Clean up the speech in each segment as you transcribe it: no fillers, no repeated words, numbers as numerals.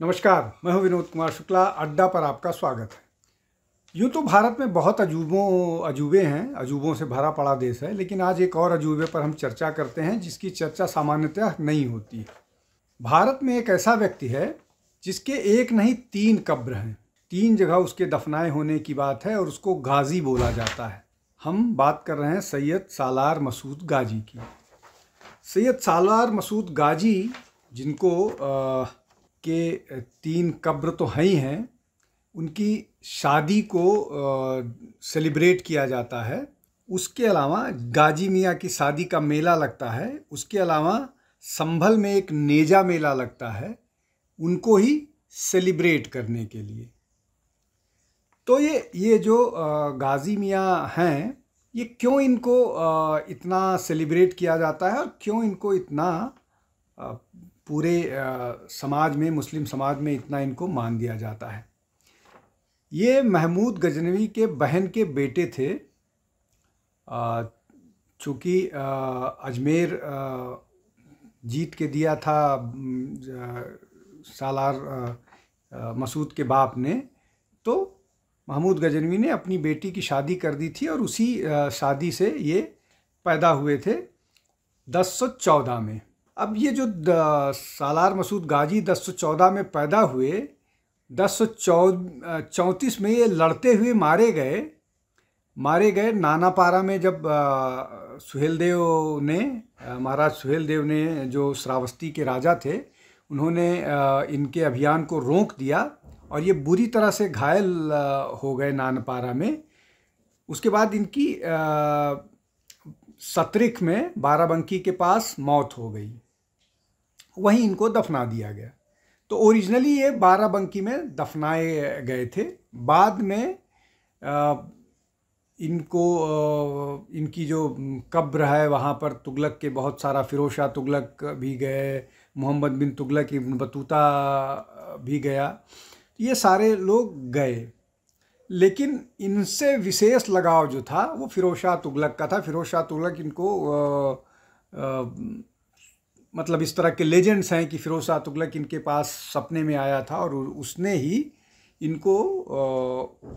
नमस्कार, मैं हूं विनोद कुमार शुक्ला। अड्डा पर आपका स्वागत है। यूँ तो भारत में बहुत अजूबे हैं, अजूबों से भरा पड़ा देश है, लेकिन आज एक और अजूबे पर हम चर्चा करते हैं जिसकी चर्चा सामान्यतः नहीं होती है। भारत में एक ऐसा व्यक्ति है जिसके एक नहीं 3 कब्र हैं। 3 जगह उसके दफनाए होने की बात है और उसको गाजी बोला जाता है। हम बात कर रहे हैं सैयद सालार मसूद गाजी की। सैयद सालार मसूद गाजी, जिनको के 3 कब्र तो हैं ही हैं, उनकी शादी को सेलिब्रेट किया जाता है। उसके अलावा गाजी मियाँ की शादी का मेला लगता है। उसके अलावा संभल में एक नेजा मेला लगता है, उनको ही सेलिब्रेट करने के लिए। तो ये जो गाजी मियाँ हैं, ये क्यों इनको इतना सेलिब्रेट किया जाता है और क्यों इनको इतना पूरे समाज में, मुस्लिम समाज में इतना इनको मान दिया जाता है। ये महमूद गजनवी के बहन के बेटे थे। चूँकि अजमेर जीत के दिया था सालार मसूद के बाप ने, तो महमूद गजनवी ने अपनी बेटी की शादी कर दी थी और उसी शादी से ये पैदा हुए थे 1014 में। अब ये जो सालार मसूद गाजी 1014 में पैदा हुए, 1034 में ये लड़ते हुए मारे गए नानापारा में। जब महाराज सुहेलदेव ने, जो श्रावस्ती के राजा थे, उन्होंने इनके अभियान को रोक दिया और ये बुरी तरह से घायल हो गए नानापारा में। उसके बाद इनकी सतरिख में बाराबंकी के पास मौत हो गई, वहीं इनको दफना दिया गया। तो ओरिजिनली ये बाराबंकी में दफनाए गए थे। बाद में इनकी जो कब्र है वहाँ पर तुगलक के बहुत सारा, फिरोज शाह तुगलक भी गए, मोहम्मद बिन तुगलक इब्न बतूता भी गया, ये सारे लोग गए। लेकिन इनसे विशेष लगाव जो था वो फिरोज शाह तुगलक का था। फिरोज शाह तुगलक इनको मतलब इस तरह के लेजेंड्स हैं कि फिरोज शाह तुगलक इनके पास सपने में आया था और उसने ही इनको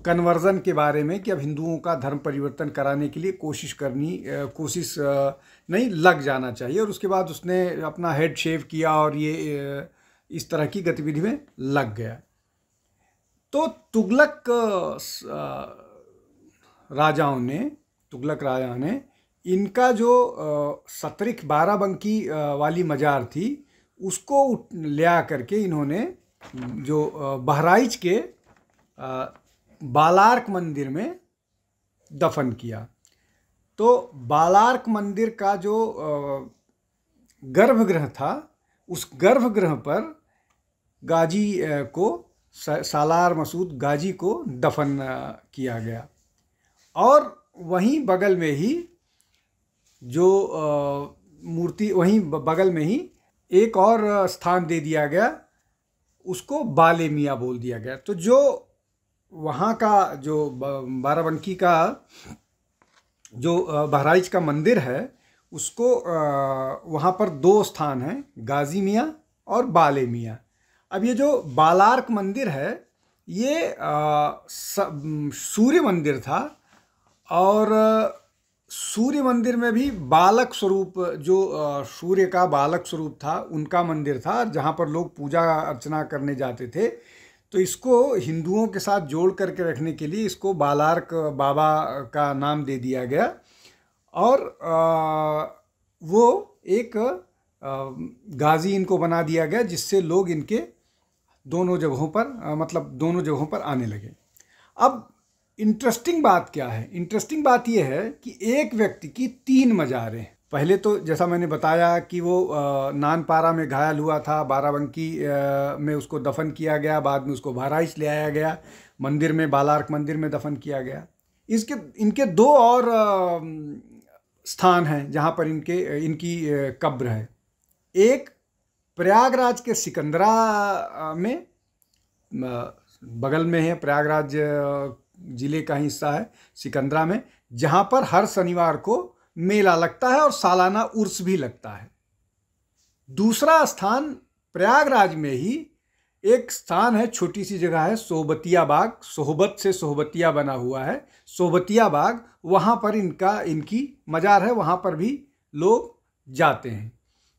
कन्वर्जन के बारे में, कि अब हिंदुओं का धर्म परिवर्तन कराने के लिए कोशिश नहीं, लग जाना चाहिए। और उसके बाद उसने अपना हेड शेव किया और ये इस तरह की गतिविधि में लग गया। तो तुगलक राजाओं ने इनका जो सतरिख बाराबंकी वाली मजार थी, उसको ले आ करके इन्होंने जो बहराइच के बालार्क मंदिर में दफन किया। तो बालार्क मंदिर का जो गर्भगृह था, उस गर्भगृह पर गाजी को, सालार मसूद गाजी को दफन किया गया। और वहीं बगल में ही जो मूर्ति, वहीं बगल में ही एक और स्थान दे दिया गया, उसको बाले मियाँ बोल दिया गया। तो जो वहाँ का जो बाराबंकी का जो बहराइच का मंदिर है, उसको वहाँ पर 2 स्थान हैं, गाजी मियाँ और बाले मियाँ। अब ये जो बालार्क मंदिर है, ये सूर्य मंदिर था और सूर्य मंदिर में भी बालक स्वरूप, जो सूर्य का बालक स्वरूप था, उनका मंदिर था जहाँ पर लोग पूजा अर्चना करने जाते थे। तो इसको हिंदुओं के साथ जोड़ करके रखने के लिए इसको बालार्क बाबा का नाम दे दिया गया। और वो एक गाजी इनको बना दिया गया, जिससे लोग इनके दोनों जगहों पर आने लगे। अब इंटरेस्टिंग बात क्या है? इंटरेस्टिंग बात यह है कि एक व्यक्ति की 3 मज़ारें। पहले तो जैसा मैंने बताया कि वो नानपारा में घायल हुआ था, बाराबंकी में उसको दफन किया गया, बाद में उसको बहराइच ले आया गया, मंदिर में, बालार्क मंदिर में दफन किया गया। इनके 2 और स्थान हैं जहाँ पर इनकी कब्र है। एक प्रयागराज के सिकंदरा में, बगल में है, प्रयागराज जिले का हिस्सा है सिकंदरा में, जहाँ पर हर शनिवार को मेला लगता है और सालाना उर्स भी लगता है। दूसरा स्थान प्रयागराज में ही एक स्थान है, छोटी सी जगह है, सोहबतिया बाग, सोहबत से सोहबतिया बना हुआ है, सोहबतिया बाग, वहाँ पर इनकी मज़ार है, वहाँ पर भी लोग जाते हैं।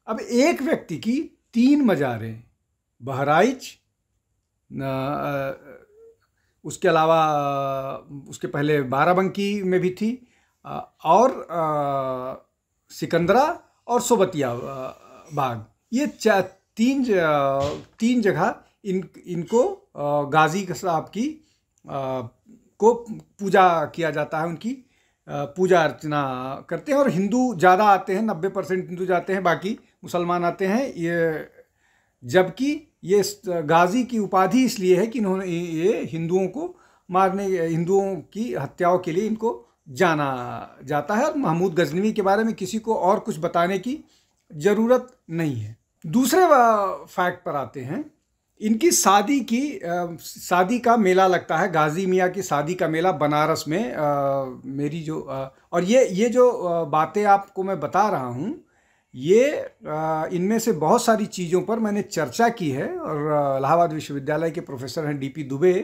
अब एक व्यक्ति की 3 मज़ारें, बहराइच, उसके अलावा उसके पहले बाराबंकी में भी थी, और सिकंदरा और सोहबतिया बाग, ये तीन जगह इनको गाजी साहब की को पूजा किया जाता है, उनकी पूजा अर्चना करते हैं। और हिंदू ज़्यादा आते हैं, 90% हिंदू जाते हैं, बाकी मुसलमान आते हैं। ये जबकि ये गाजी की उपाधि इसलिए है कि इन्होंने ये हिंदुओं को मारने, हिंदुओं की हत्याओं के लिए इनको जाना जाता है। और महमूद गजनवी के बारे में किसी को और कुछ बताने की ज़रूरत नहीं है। दूसरे फैक्ट पर आते हैं, इनकी शादी का मेला लगता है, गाजी मियाँ की शादी का मेला बनारस में। मेरी जो और ये जो बातें आपको मैं बता रहा हूँ, ये इनमें से बहुत सारी चीज़ों पर मैंने चर्चा की है। और इलाहाबाद विश्वविद्यालय के प्रोफेसर हैं डीपी दुबे,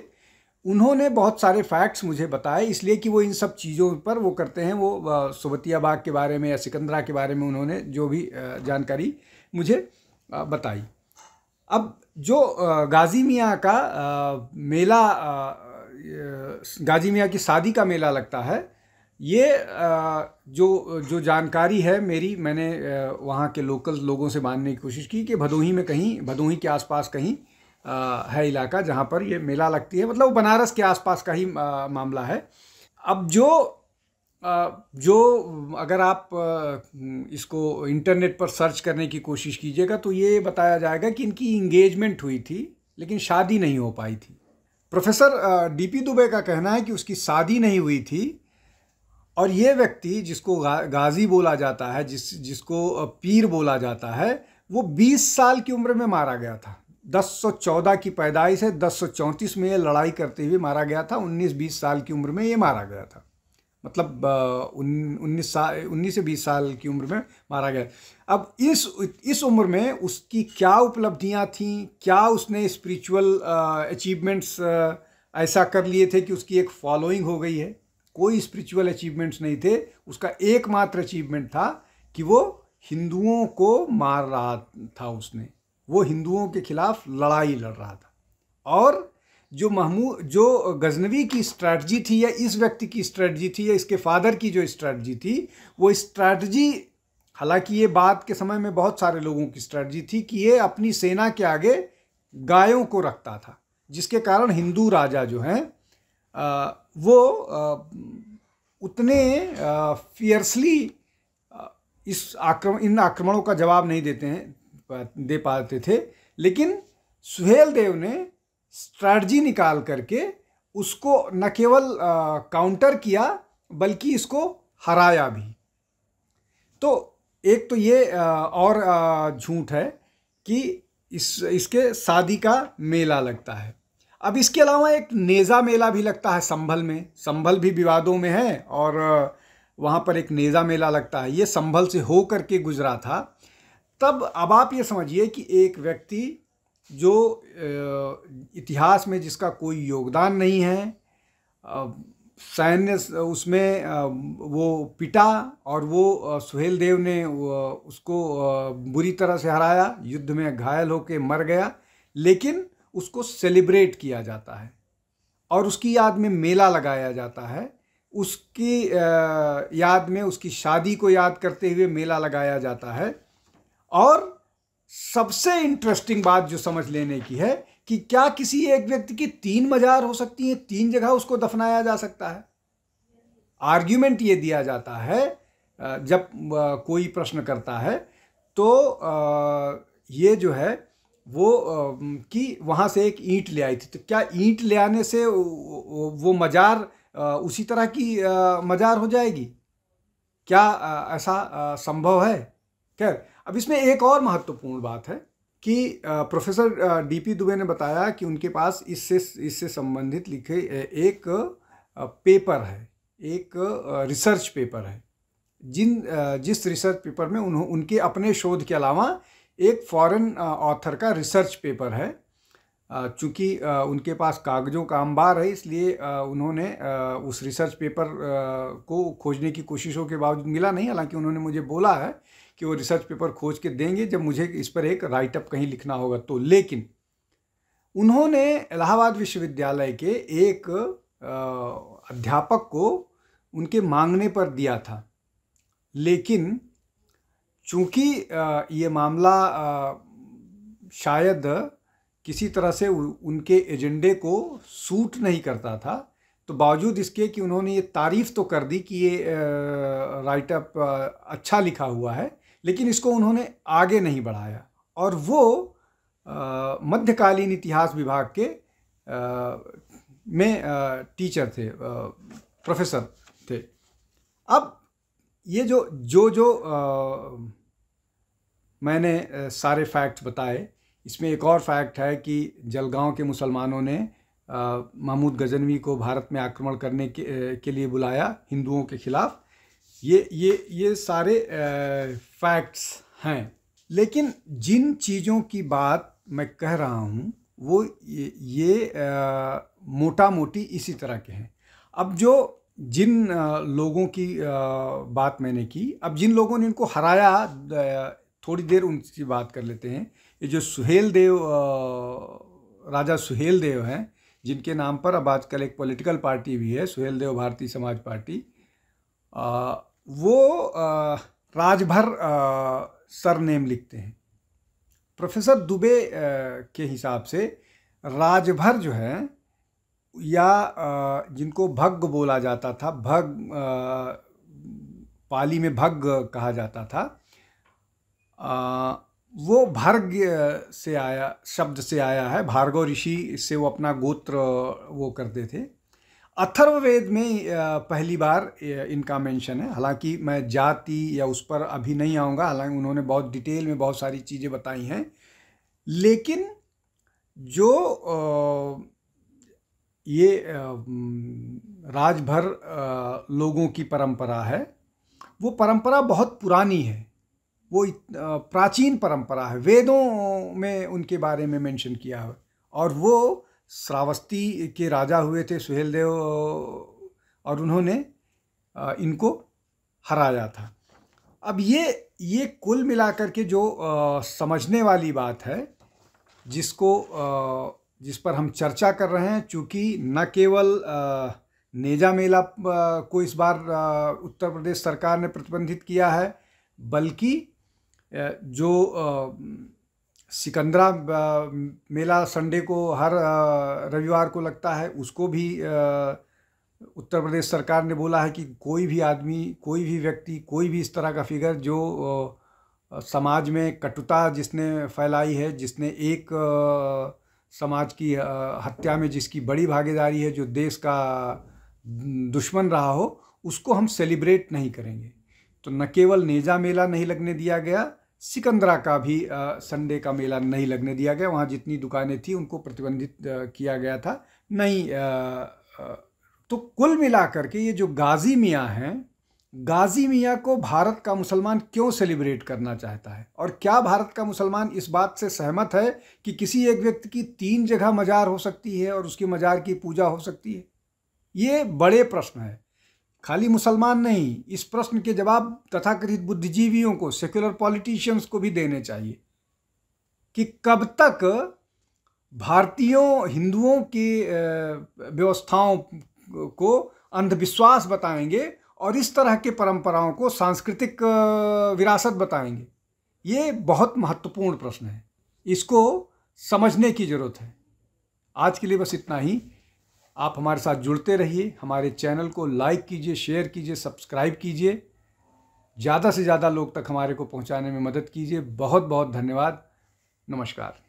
उन्होंने बहुत सारे फैक्ट्स मुझे बताए, इसलिए कि वो इन सब चीज़ों पर वो करते हैं। वो सोहबतिया बाग के बारे में या सिकंदरा के बारे में उन्होंने जो भी जानकारी मुझे बताई। अब जो गाजी मियाँ का मेला, गाजी मियाँ की शादी का मेला लगता है, ये जो जानकारी है मेरी, मैंने वहाँ के लोकल लोगों से जानने की कोशिश की कि भदोही में कहीं, भदोही के आसपास कहीं है इलाका जहाँ पर ये मेला लगती है, मतलब बनारस के आसपास का ही मामला है। अब जो अगर आप इसको इंटरनेट पर सर्च करने की कोशिश कीजिएगा तो ये बताया जाएगा कि इनकी इंगेजमेंट हुई थी, लेकिन शादी नहीं हो पाई थी। प्रोफेसर डीपी दुबे का कहना है कि उसकी शादी नहीं हुई थी, और ये व्यक्ति जिसको गाजी बोला जाता है, जिसको पीर बोला जाता है, वो 20 साल की उम्र में मारा गया था। 1014 की पैदाइश है, 1034 में ये लड़ाई करते हुए मारा गया था। 19-20 साल की उम्र में ये मारा गया था, मतलब 19 से 20 साल की उम्र में मारा गया। अब इस उम्र में उसकी क्या उपलब्धियां थीं, क्या उसने स्पिरिचुअल अचीवमेंट्स ऐसा कर लिए थे कि उसकी एक फॉलोइंग हो गई है? कोई स्पिरिचुअल अचीवमेंट्स नहीं थे। उसका एकमात्र अचीवमेंट था कि वो हिंदुओं को मार रहा था, उसने वो हिंदुओं के खिलाफ लड़ाई लड़ रहा था। और जो गजनवी की स्ट्रैटजी थी, या इस व्यक्ति की स्ट्रैटजी थी, या इसके फादर की जो स्ट्रैटजी थी, वो स्ट्रैटजी, हालांकि ये बात के समय में बहुत सारे लोगों की स्ट्रैटजी थी कि ये अपनी सेना के आगे गायों को रखता था, जिसके कारण हिंदू राजा जो हैं वो उतने फियर्सली इन आक्रमणों का जवाब नहीं दे पाते थे। लेकिन सुहेल देव ने स्ट्रैटजी निकाल करके उसको न केवल काउंटर किया, बल्कि इसको हराया भी। तो एक तो ये और झूठ है कि इसके शादी का मेला लगता है। अब इसके अलावा एक नेज़ा मेला भी लगता है संभल में। संभल भी विवादों में है, और वहाँ पर एक नेज़ा मेला लगता है। ये संभल से हो करके गुजरा था। तब अब आप ये समझिए कि एक व्यक्ति जो इतिहास में जिसका कोई योगदान नहीं है, सैन्य उसमें वो पिटा, और वो सुहेल देव ने उसको बुरी तरह से हराया, युद्ध में घायल होकर मर गया, लेकिन उसको सेलिब्रेट किया जाता है और उसकी याद में मेला लगाया जाता है। उसकी याद में, उसकी शादी को याद करते हुए मेला लगाया जाता है। और सबसे इंटरेस्टिंग बात जो समझ लेने की है कि क्या किसी एक व्यक्ति की 3 मज़ार हो सकती हैं, 3 जगह उसको दफनाया जा सकता है। आर्ग्यूमेंट ये दिया जाता है जब कोई प्रश्न करता है, तो ये जो है वो कि वहाँ से एक ईंट ले आई थी, तो क्या ईंट ले आने से वो मज़ार उसी तरह की मज़ार हो जाएगी? क्या ऐसा संभव है? खैर, अब इसमें एक और महत्वपूर्ण बात है कि प्रोफेसर डीपी दुबे ने बताया कि उनके पास इससे संबंधित लिखे एक पेपर है, एक रिसर्च पेपर है, जिस रिसर्च पेपर में उनके अपने शोध के अलावा एक फॉरेन ऑथर का रिसर्च पेपर है, चूँकि उनके पास कागज़ों का अंबार है, इसलिए उन्होंने उस रिसर्च पेपर को खोजने की कोशिशों के बावजूद मिला नहीं। हालांकि उन्होंने मुझे बोला है कि वो रिसर्च पेपर खोज के देंगे जब मुझे इस पर एक राइटअप कहीं लिखना होगा तो। लेकिन उन्होंने इलाहाबाद विश्वविद्यालय के एक अध्यापक को उनके मांगने पर दिया था, लेकिन चूँकि ये मामला शायद किसी तरह से उनके एजेंडे को सूट नहीं करता था, तो बावजूद इसके कि उन्होंने ये तारीफ़ तो कर दी कि ये राइटअप अच्छा लिखा हुआ है, लेकिन इसको उन्होंने आगे नहीं बढ़ाया। और वो मध्यकालीन इतिहास विभाग के में टीचर थे, प्रोफेसर थे। अब ये जो मैंने सारे फैक्ट्स बताए, इसमें एक और फैक्ट है कि जलगांव के मुसलमानों ने महमूद गजनवी को भारत में आक्रमण करने के लिए बुलाया हिंदुओं के खिलाफ। ये सारे फैक्ट्स हैं। लेकिन जिन चीज़ों की बात मैं कह रहा हूँ वो ये मोटा मोटी इसी तरह के हैं। अब जिन लोगों की बात मैंने की, अब जिन लोगों ने इनको हराया, थोड़ी देर उनकी बात कर लेते हैं। ये जो सुहेल देव, राजा सुहेल देव हैं, जिनके नाम पर अब आजकल एक पॉलिटिकल पार्टी भी है, सुहेल देव भारतीय समाज पार्टी, वो राजभर सरनेम लिखते हैं। प्रोफेसर दुबे के हिसाब से राजभर जो है, या जिनको भग्ग बोला जाता था, पाली में भग्ग कहा जाता था, वो भर्ग से आया, शब्द से आया है। भार्गव ऋषि से वो अपना गोत्र वो करते थे। अथर्ववेद में पहली बार इनका मेंशन है। हालांकि मैं जाति या उस पर अभी नहीं आऊँगा, हालांकि उन्होंने बहुत डिटेल में बहुत सारी चीज़ें बताई हैं। लेकिन जो ये राजभर लोगों की परंपरा है, वो परंपरा बहुत पुरानी है, वो प्राचीन परंपरा है। वेदों में उनके बारे में मेंशन किया है। और वो श्रावस्ती के राजा हुए थे सुहेल देव, और उन्होंने इनको हराया था। अब ये कुल मिलाकर के जो समझने वाली बात है, जिस पर हम चर्चा कर रहे हैं, चूँकि न केवल नेजा मेला को इस बार उत्तर प्रदेश सरकार ने प्रतिबंधित किया है, बल्कि जो सिकंदरा मेला संडे को हर रविवार को लगता है, उसको भी उत्तर प्रदेश सरकार ने बोला है कि कोई भी आदमी, कोई भी व्यक्ति, कोई भी इस तरह का फिगर जो समाज में कटुता जिसने फैलाई है, जिसने एक समाज की हत्या में जिसकी बड़ी भागीदारी है, जो देश का दुश्मन रहा हो, उसको हम सेलिब्रेट नहीं करेंगे। तो न केवल नेजा मेला नहीं लगने दिया गया, सिकंदरा का भी संडे का मेला नहीं लगने दिया गया। वहाँ जितनी दुकानें थी उनको प्रतिबंधित किया गया था। नहीं, तो कुल मिलाकर के ये जो गाजी मियाँ हैं, गाजी मियाँ को भारत का मुसलमान क्यों सेलिब्रेट करना चाहता है? और क्या भारत का मुसलमान इस बात से सहमत है कि किसी एक व्यक्ति की 3 जगह मजार हो सकती है और उसकी मजार की पूजा हो सकती है? ये बड़े प्रश्न है। खाली मुसलमान नहीं, इस प्रश्न के जवाब तथाकथित बुद्धिजीवियों को, सेक्युलर पॉलिटिशियंस को भी देने चाहिए कि कब तक भारतीयों, हिंदुओं की व्यवस्थाओं को अंधविश्वास बताएंगे और इस तरह के परंपराओं को सांस्कृतिक विरासत बताएंगे। ये बहुत महत्वपूर्ण प्रश्न है, इसको समझने की ज़रूरत है। आज के लिए बस इतना ही। आप हमारे साथ जुड़ते रहिए, हमारे चैनल को लाइक कीजिए, शेयर कीजिए, सब्सक्राइब कीजिए, ज़्यादा से ज़्यादा लोग तक हमारे को पहुंचाने में मदद कीजिए। बहुत बहुत धन्यवाद। नमस्कार।